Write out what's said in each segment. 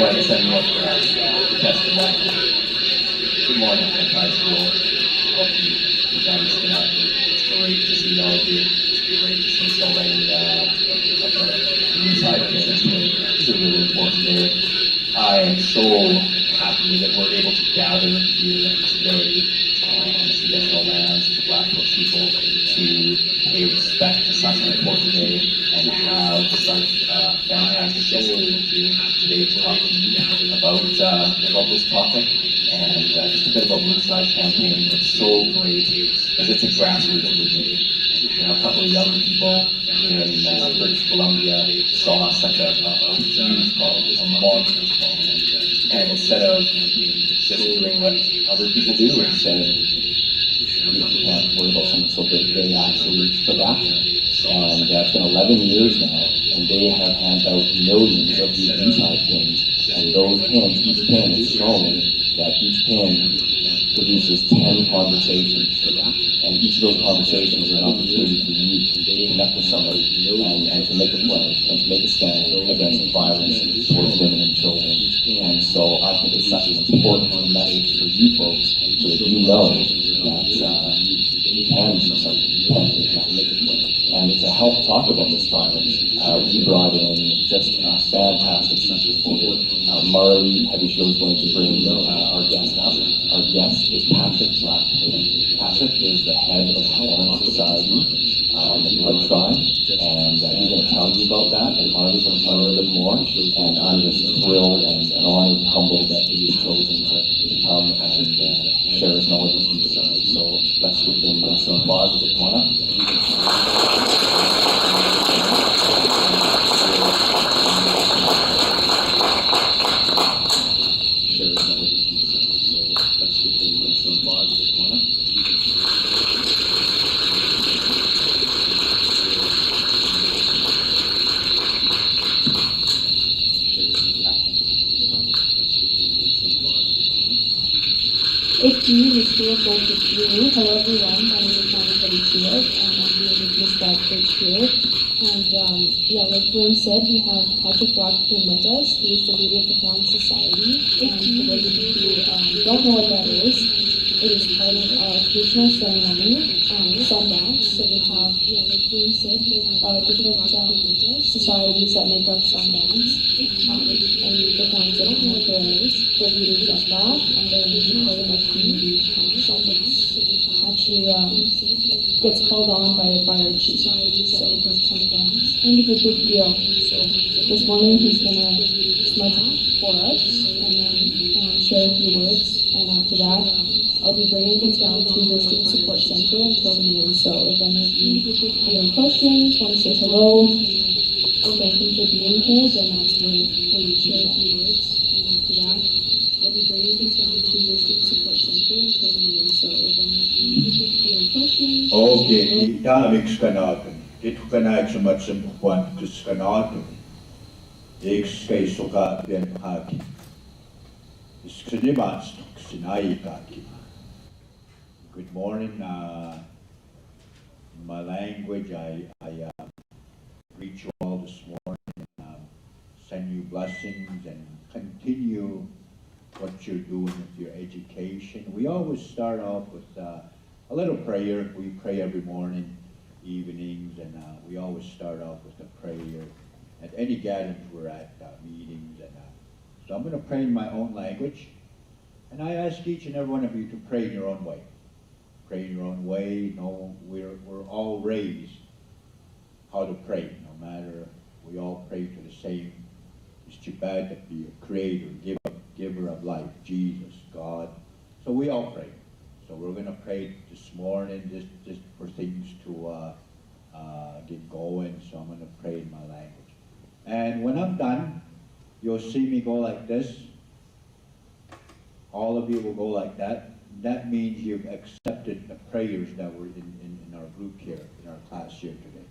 want to send you up for the testimony. Good morning, High School. Hope you guys tonight. It's great to see all of you. It's great to see so many of the inside kids. It's a really important day. I am so happy that we're able to gather here today on the traditional lands of the Black Plume people to pay respect to such an important day and have such fantastic guests here today to talk about this topic and just a bit about Moonside campaign. It's so great because it's a grassroots movement. You know, a couple of young people here in British Columbia saw such a huge problem, a monstrous problem, and instead of just doing what other people do and saying, we can't worry about something so big, they actually took action. And it's been 11 years now, and they have handed out millions of these Moonside pins, and those pins, each pin is shown that each pin produces 10 conversations, and each of those conversations is an opportunity for you to connect with somebody and to make a pledge and to make a stand against violence towards women and children. And so I think it's such an important message for you folks so that you know that you can do something, you can take action. And to help talk about this topic, we brought in just a fantastic speaker for Marley Heavyshow is going to bring our guest up. Our guest is Patrick Black Plume. Patrick is the head of Orange Society on the Blood Tribe, and he's going to tell you about that, and Marley's going to tell you a little bit more, and I'm just thrilled and honored and humbled that he's chosen to come and share his knowledge with you tonight. So let's give him some applause as they come on up. If you wish to report to you, hello everyone, my name is Kainai Elder and I'm here with Miss Black here. And like Glenn said, we have Patrick Black Plume with us. He is the leader of the Orange Society. And for those of you who don't know what that is, it is part of our traditional ceremony, Sundance. So we have, like Glenn said, different societies that make up Sundance. And the ones that have the leaders of that, and then part of our community, Sundance. Actually gets called on by our chief society, so it's kind of a big deal. So this morning he's gonna smudge for us and then share a few words, and after that I'll be bringing it down to the Student Support Center until noon. So if any of you have any questions, want to say hello, or thank you for being here, then that's where you share a few words, and after that I'll be bringing it down to the Student Support Center until noon. So if any of you have any questions. Okay, Daviks kanaken. Dit kanaik somat sempuan kus kanaken. Ekskei soka bien haki. Iskrimas sinai kaki. Good morning. In my language, I greet you all this morning. Send you blessings and continue what you're doing with your education. We always start off with a little prayer. We pray every morning, evenings, and we always start off with a prayer at any gatherings we're at, meetings. And so I'm going to pray in my own language, and I ask each and every one of you to pray in your own way. Pray in your own way. You know, we're all raised how to pray. No matter, we all pray to the same. It's too bad that the Creator, giver of life, Jesus, God. So we all pray. So we're going to pray this morning just for things to get going. So I'm going to pray in my language. And when I'm done, you'll see me go like this. All of you will go like that. That means you've accepted the prayers that were in our group here, in our class here today.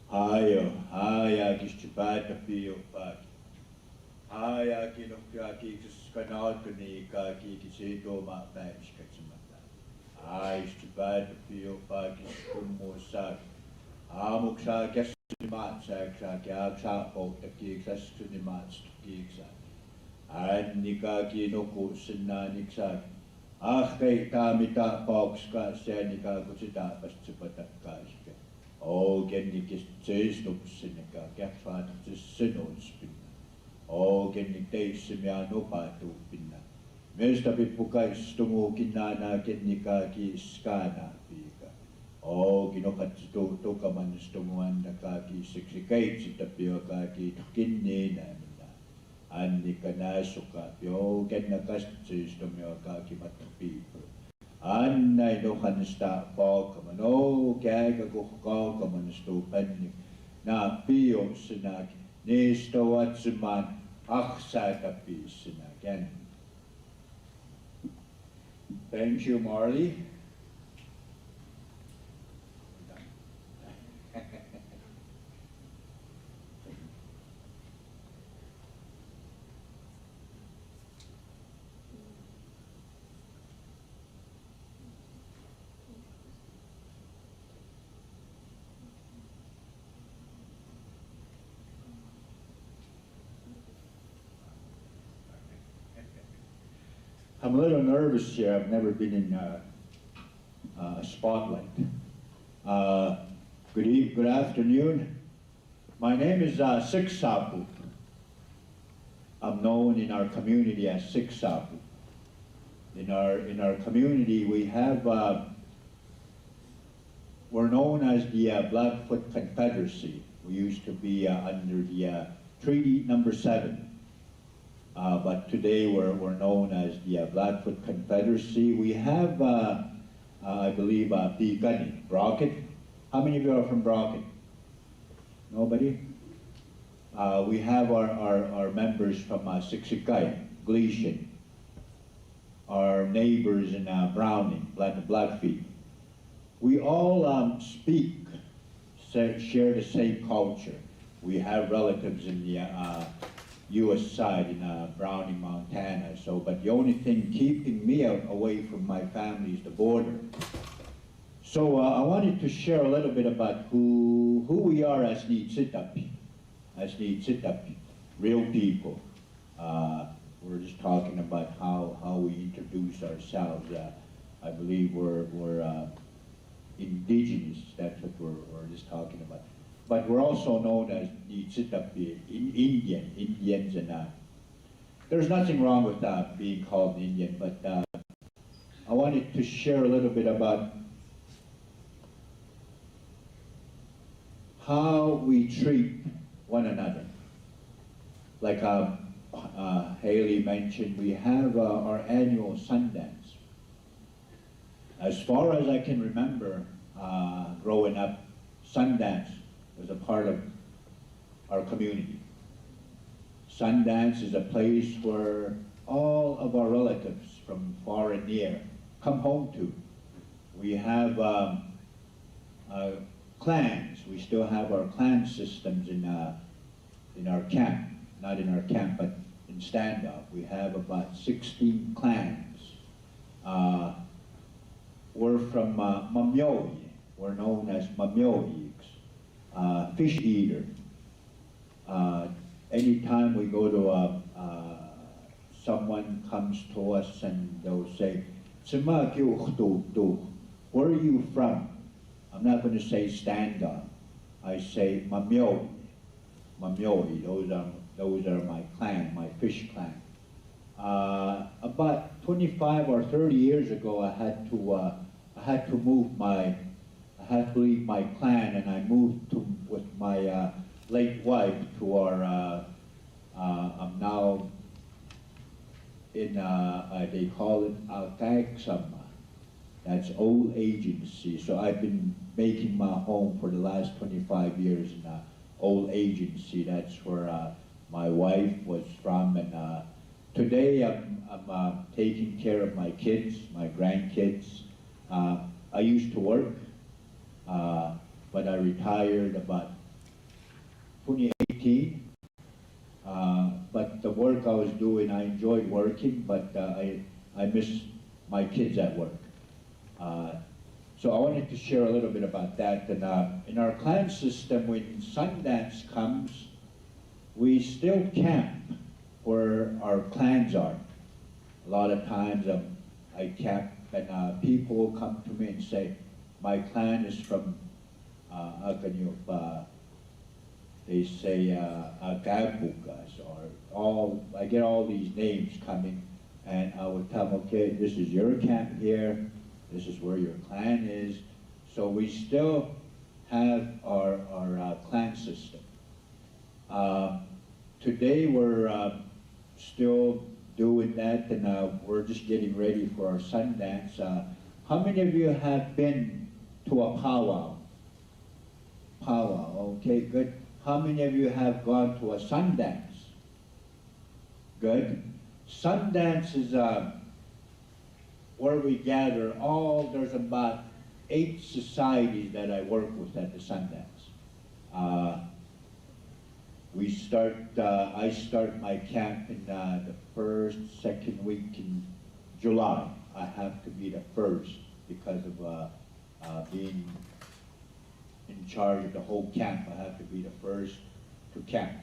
Haya gishbad kapio pak. Haya kinokaki kiskanal kuni kaki kisedo ma bash katsamata. Haya gishbad kapio pak kiskumosak. Amuksa Matsa Kiaksa of the Kiksas to the Mats Kiksa. And Nikaki no Kusina Niksa. Kay Kamita Pokska Senika Kusita Pastipatakaska. Oh, Genikis Jesnop Sinica, Gafat the Sinos Pinna. Oh, Genik Simiano Patu Pinna. Mr. Pipukai Stumokinana Genikaki Skana Pika. Oh, Ginokatsu Tokaman Stumuan Nakaki 68 Tapiokaki Tukinina. And the Kanasuka, Yo Genakastis Tomiokaki Matapipo. And I don't understand Falkaman, oh, Gaga Gokaman Stupen, Na Pio Sinak, Nisto Watsuman, Achsaka Sinak. Again. Thank you, Marley. I'm a little nervous here. I've never been in a spotlight. Good afternoon. My name is Siksapu. I'm known in our community as Siksapu. In our community, we have we're known as the Blackfoot Confederacy. We used to be under the Treaty Number 7. But today we're known as the Blackfoot Confederacy. We have, I believe, Pigani, Brockett. How many of you are from Brockett? Nobody? We have our members from Siksikai, Gleason, our neighbors in Browning, Blackfeet. We all speak, share the same culture. We have relatives in the U.S. side in Browning, Montana. So, but the only thing keeping me away from my family is the border. So I wanted to share a little bit about who we are as Niitsitapi, real people. We're just talking about how we introduce ourselves. I believe we're indigenous. That's what we're just talking about. But we're also known as Niitsitapi, Indians, and there's nothing wrong with being called Indian, but I wanted to share a little bit about how we treat one another. Like Haley mentioned, we have our annual Sundance. As far as I can remember, growing up, Sundance was a part of our community. Sundance is a place where all of our relatives from far and near come home to. We have clans. We still have our clan systems in our camp. Not in our camp, but in standoff. We have about 16 clans. We're from Mamyohi. We're known as Mamyohi. Fish eater. Anytime we go to someone comes to us and they'll say, where are you from? I'm not going to say stand up. I say Mamyohi. Mamyohi. Those are my clan, my fish clan. About 25 or 30 years ago, I had to leave my clan, and I moved with my late wife to our. I'm now in they call it Alkaksama. That's old agency. So I've been making my home for the last 25 years in old agency. That's where my wife was from, and today I'm taking care of my kids, my grandkids. I used to work. But I retired about 2018. But the work I was doing, I enjoyed working, but I miss my kids at work. So I wanted to share a little bit about that. And in our clan system, when Sundance comes, we still camp where our clans are. A lot of times I camp and people will come to me and say, my clan is from they say Agabukas, or I get all these names coming, and I would tell them, okay, this is your camp here, this is where your clan is. So we still have our clan system. Today we're still doing that, and we're just getting ready for our Sundance. How many of you have been to a powwow? Powwow, okay, good. How many of you have gone to a Sundance? Good. Sundance is where we gather there's about 8 societies that I work with at the Sundance. I start my camp in the first, second week in July. I have to be the first because of being in charge of the whole camp. I have to be the first to camp.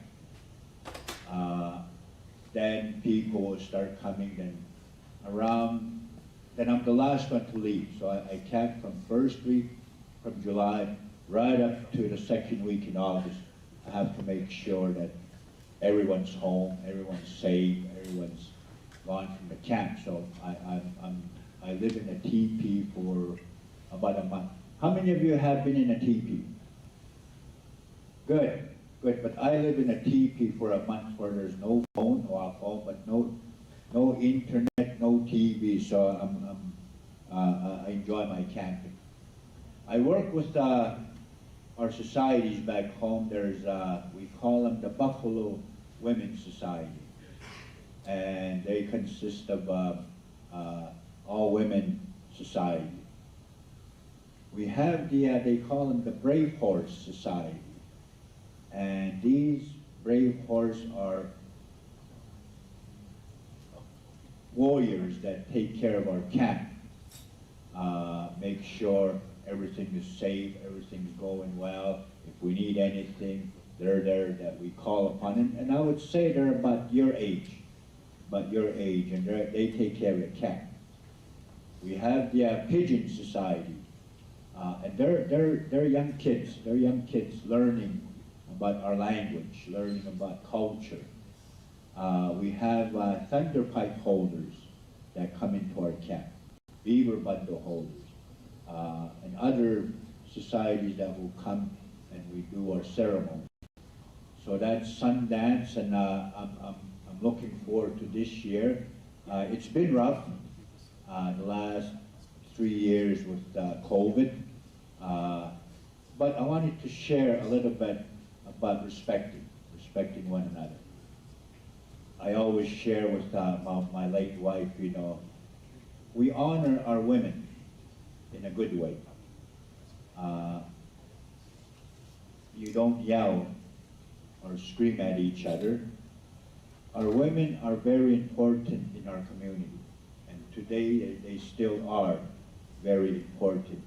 Then people will start coming, then I'm the last one to leave. So I camp from first week from July right up to the second week in August. I have to make sure that everyone's home, everyone's safe, everyone's gone from the camp. So I live in a teepee for about a month. How many of you have been in a teepee? Good, good. But I live in a teepee for a month where there's no phone, but no internet, no TV. So I enjoy my camping. I work with our societies back home. There's we call them the Buffalo Women's Society, and they consist of all women society. We have they call them the Brave Horse Society, and these Brave Horse are warriors that take care of our camp, make sure everything is safe, everything's going well. If we need anything, they're there that we call upon. And I would say they're about your age, and they take care of the camp. We have the Pigeon Society, and they're young kids. They're young kids learning about our language, learning about culture. We have thunderpipe holders that come into our camp, beaver bundle holders, and other societies that will come and we do our ceremony. So that's Sundance, and I'm looking forward to this year. It's been rough the last 3 years with COVID, but I wanted to share a little bit about respecting one another. I always share with my late wife, we honor our women in a good way. You don't yell or scream at each other. Our women are very important in our community, and today they still are very important,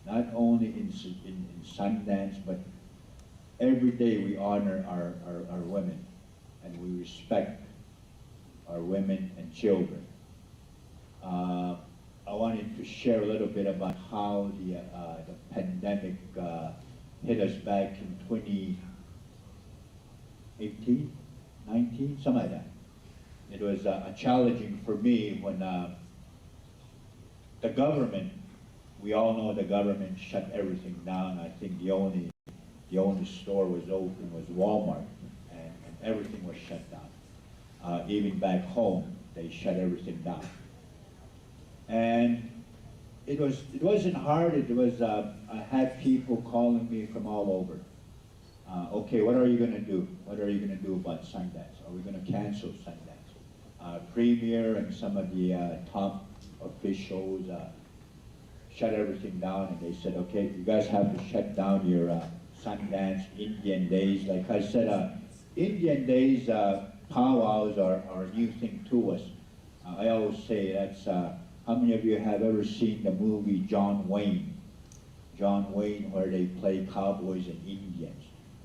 not only in Sundance, but every day we honor our women, and we respect our women and children. I wanted to share a little bit about how the pandemic hit us back in 2018, 19, something like that. It was challenging for me when the government, we all know the government shut everything down. I think the only store was open was Walmart, and everything was shut down. Even back home, they shut everything down. And it wasn't hard. It was I had people calling me from all over. Okay, what are you going to do? What are you going to do about Sundance? Are we going to cancel Sundance? Premier and some of the top officials shut everything down, and they said, okay, you guys have to shut down your Sundance Indian Days. Like I said, Indian Days powwows are a new thing to us. I always say that's. How many of you have ever seen the movie John Wayne? John Wayne, where they play cowboys and Indians.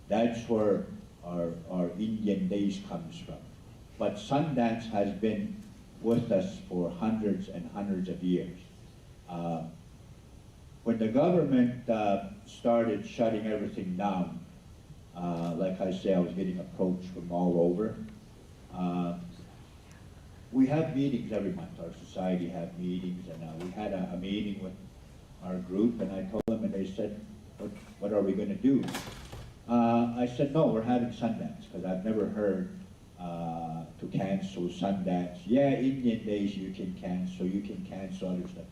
That's where our Indian days comes from. But Sundance has been with us for hundreds and hundreds of years. When the government started shutting everything down, like I say, I was getting approached from all over. We have meetings every month. Our society have meetings, and we had a meeting with our group, and I told them, and they said, what are we going to do? I said, no, we're having Sundance, because I've never heard to cancel Sundance. Yeah, Indian days you can cancel other stuff.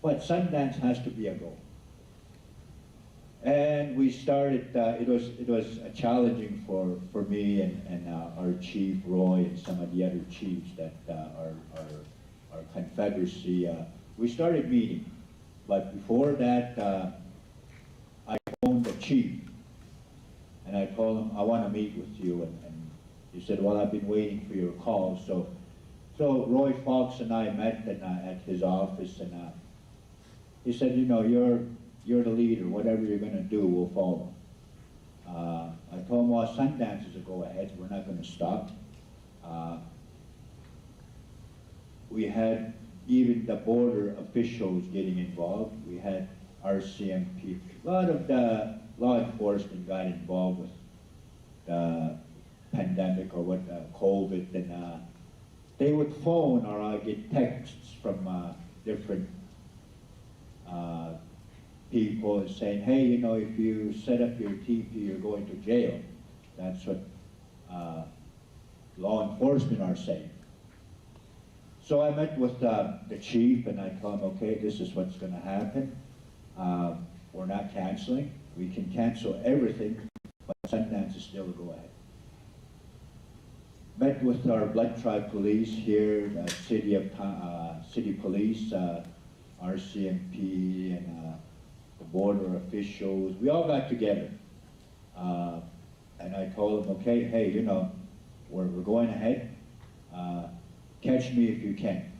But Sundance has to be a goal. And we started, it was challenging for me and our chief, Roy, and some of the other chiefs that our confederacy. We started meeting, but before that, I phoned the chief, and I told him, I want to meet with you, and he said, well, I've been waiting for your call. So Roy Fox and I met at his office, and he said, you know, you're the leader. Whatever you're going to do, we'll follow. I told him, well, Sundance is a go-ahead. We're not going to stop. We had even the border officials getting involved. We had RCMP. A lot of the law enforcement got involved with the pandemic or what COVID, and they would phone or I'd get texts from different people saying, hey, you know, if you set up your TP, you're going to jail. That's what law enforcement are saying. So I met with the chief, and I told him, okay, this is what's going to happen. We're not canceling. We can cancel everything, but Sundance is still a go-ahead. Met with our blood tribe police here, city police, RCMP, and the border officials. We all got together, and I told them, okay, hey, you know, we're going ahead. Catch me if you can.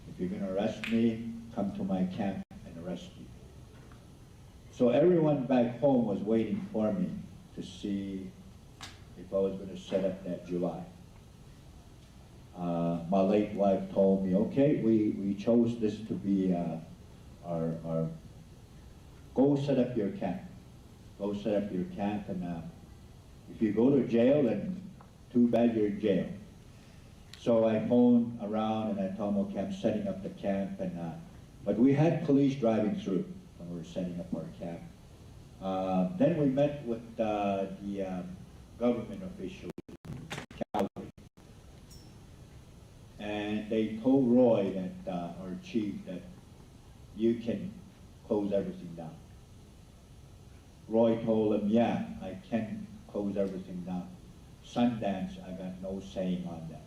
If you're going to arrest me, come to my camp and arrest me. So everyone back home was waiting for me to see if I was going to set up that July. My late wife told me, okay, we chose this to be our go set up your camp. Go set up your camp, and if you go to jail, then too bad you're in jail. So I phoned around and I told them, okay, I'm setting up the camp, and but we had police driving through when we were setting up our camp. Then we met with the government officials, and they told Roy, that our chief, that you can close everything down. Roy told him, yeah, I can close everything down. Sundance, I got no saying on that.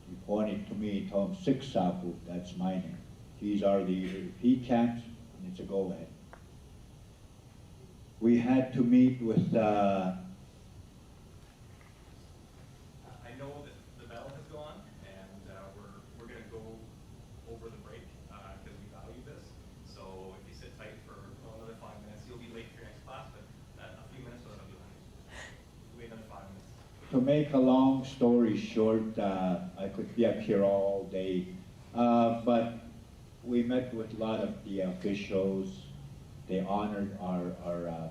He pointed to me, he told him, Six Sapu, that's my name. He's our leader. If he camps, it's a go-ahead. We had to meet with I know that the bell has gone, and we're going to go over the break because we value this. So if you sit tight for another 5 minutes, you'll be late for your next class, but a few minutes will be fine. Wait another 5 minutes. To make a long story short, I could be up here all day, but we met with a lot of the officials. They honored our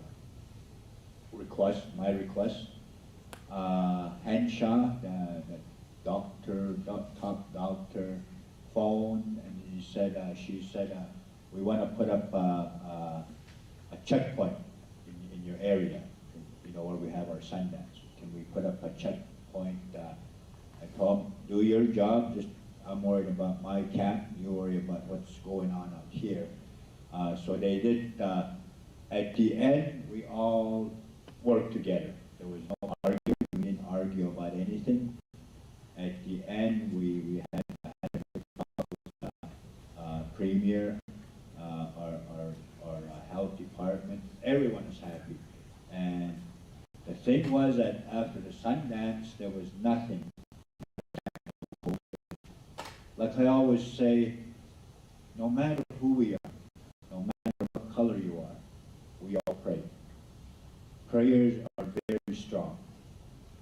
request, my request. Henshaw, the top doctor, phoned, and she said, we want to put up a checkpoint in your area, you know, where we have our Sundance. Can we put up a checkpoint? I told them, do your job. Just I'm worried about my camp. You worry about what's going on out here. So they did. At the end, we all worked together. There was no argument. We didn't argue about anything. At the end, we had a premier, our health department. Everyone is happy. And the thing was that after the Sundance, there was nothing. Like I always say, no matter who we are, no matter what color you are, prayers are very strong,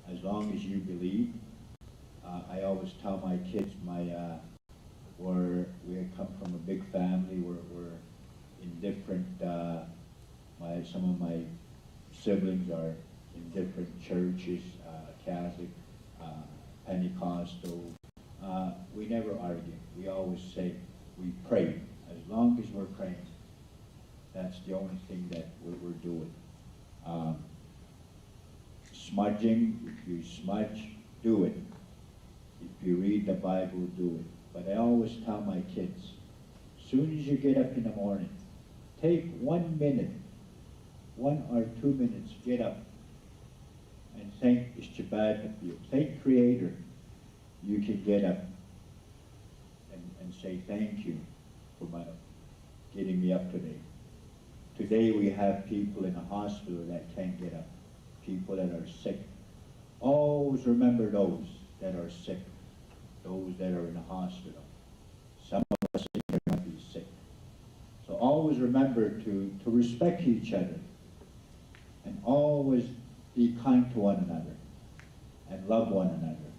as long as you believe. I always tell my kids, we come from a big family, we're in different, some of my siblings are in different churches, Catholic, Pentecostal. We never argue. We always say we pray. As long as we're praying, that's the only thing that we're doing. Smudging, if you smudge, do it. If you read the Bible, do it. But I always tell my kids, as soon as you get up in the morning, take 1 minute, 1 or 2 minutes, get up and thank you. Thank Creator. You can get up and say thank you for getting me up today. Today we have people in the hospital that can't get up, people that are sick. Always remember those that are sick, those that are in the hospital. Some of us here might be sick. So always remember to respect each other and always be kind to one another and love one another.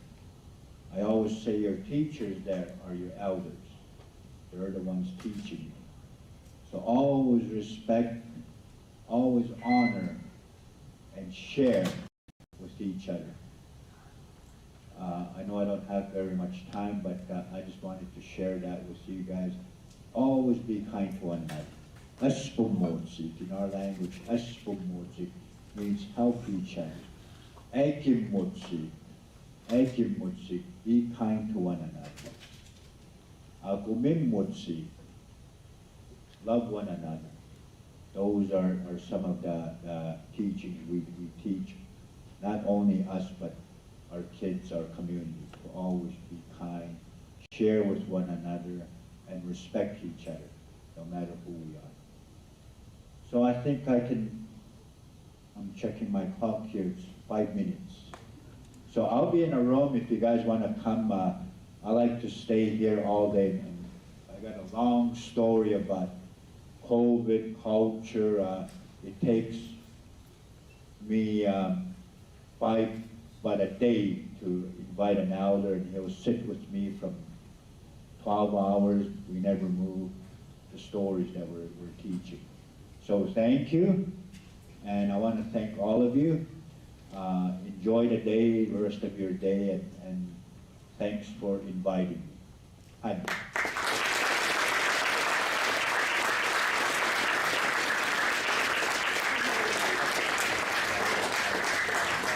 I always say your teachers there are your elders. They're the ones teaching you. So always respect, always honor, and share with each other. I know I don't have very much time, but I just wanted to share that with you guys. Always be kind to one another. Espumodzik, in our language, espumodzik means help each other. Ekimodzik, be kind to one another. Agumimodzik, love one another. Those are some of the teachings we teach, not only us, but our kids, our community, to always be kind, share with one another, and respect each other, no matter who we are. So I think I'm checking my clock here, it's 5 minutes. So I'll be in a room if you guys want to come. I like to stay here all day, and I got a long story about COVID, culture. It takes me about a day to invite an elder, and he'll sit with me from 12 hours. We never move the stories that we're teaching. So thank you, and I want to thank all of you. Enjoy the day, the rest of your day, and thanks for inviting me. Hi.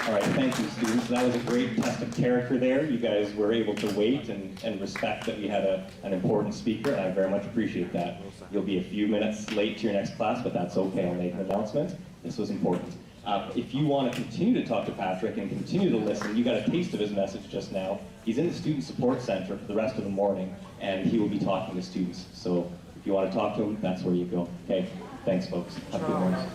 All right, thank you, students. That was a great test of character there. You guys were able to wait and respect that we had an important speaker, and I very much appreciate that. You'll be a few minutes late to your next class, but that's okay. I'll make an announcement. This was important. If you want to continue to talk to Patrick and continue to listen, you got a taste of his message just now. He's in the Student Support Center for the rest of the morning, and he will be talking to students. So if you want to talk to him, that's where you go. Okay, thanks, folks. Have a good morning.